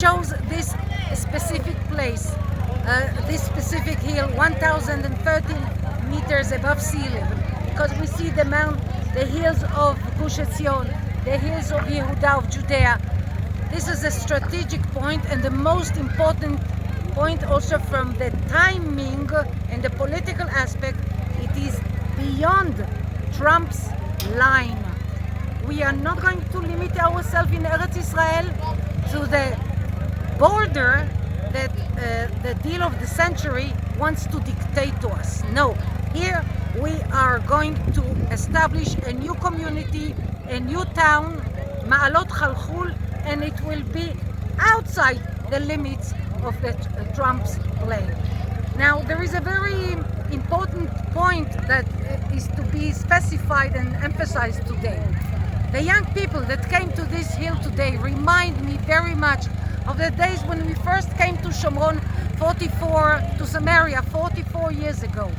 Chose this specific place, this specific hill, 1,013 meters above sea level, because we see the hills of Gush Etzion, the hills of Yehuda, of Judea. This is a strategic point and the most important point also from the timing and the political aspect. It is beyond Trump's line. We are not going to limit ourselves in Eretz Israel to the border that the deal of the century wants to dictate to us. No, here we are going to establish a new community, a new town, Ma'alot Chalchul, and it will be outside the limits of the Trump's plan. Now, there is a very important point that is to be specified and emphasized today. The young people that came to this hill today remind me very much of the days when we first came to Shomron to Samaria 44 years ago.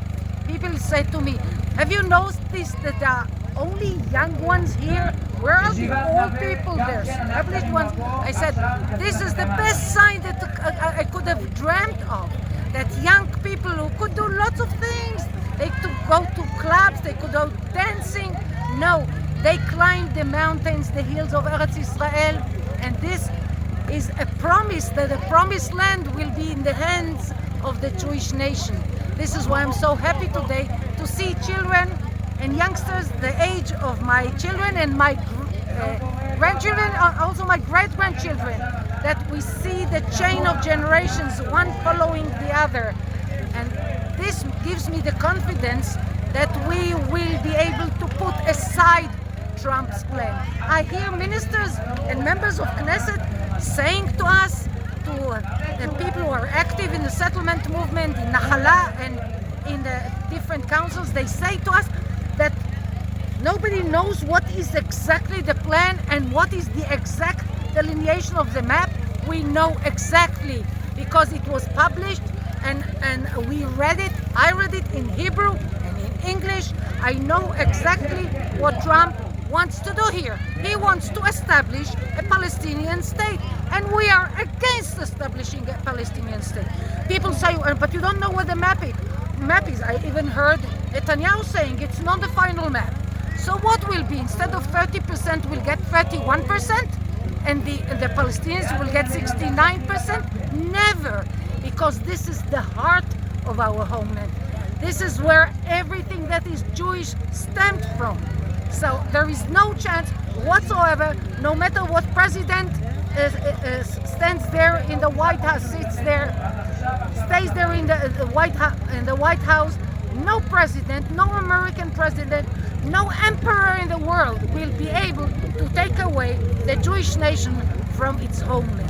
People said to me, have you noticed that there are only young ones here? Where are the old people there, established ones? I said, this is the best sign that I could have dreamt of, that young people who could do lots of things, they could go to clubs, they could go dancing. No, they climbed the mountains, the hills of Eretz Israel, and this is a promise that the promised land will be in the hands of the Jewish nation. This is why I'm so happy today to see children and youngsters the age of my children and my grandchildren, also my great-grandchildren, that we see the chain of generations, one following the other. And this gives me the confidence that we will be able to put aside Trump's plan. I hear ministers and members of Knesset saying to us, to the people who are active in the settlement movement, in Nahala and in the different councils, they say to us that nobody knows what is exactly the plan and what is the exact delineation of the map. We know exactly because it was published and we read it. I read it in Hebrew and in English. I know exactly what Trump wants to do here. He wants to establish a Palestinian state, and we are against establishing a Palestinian state. People say, but you don't know what the map is. I even heard Netanyahu saying it's not the final map. So what will be? Instead of 30%, we'll get 31%, and the Palestinians will get 69%? Never, because this is the heart of our homeland. This is where everything that is Jewish stemmed from. So there is no chance whatsoever, no matter what president stands there in the White House, stays there in the White House, no president, no American president, no emperor in the world will be able to take away the Jewish nation from its homeland.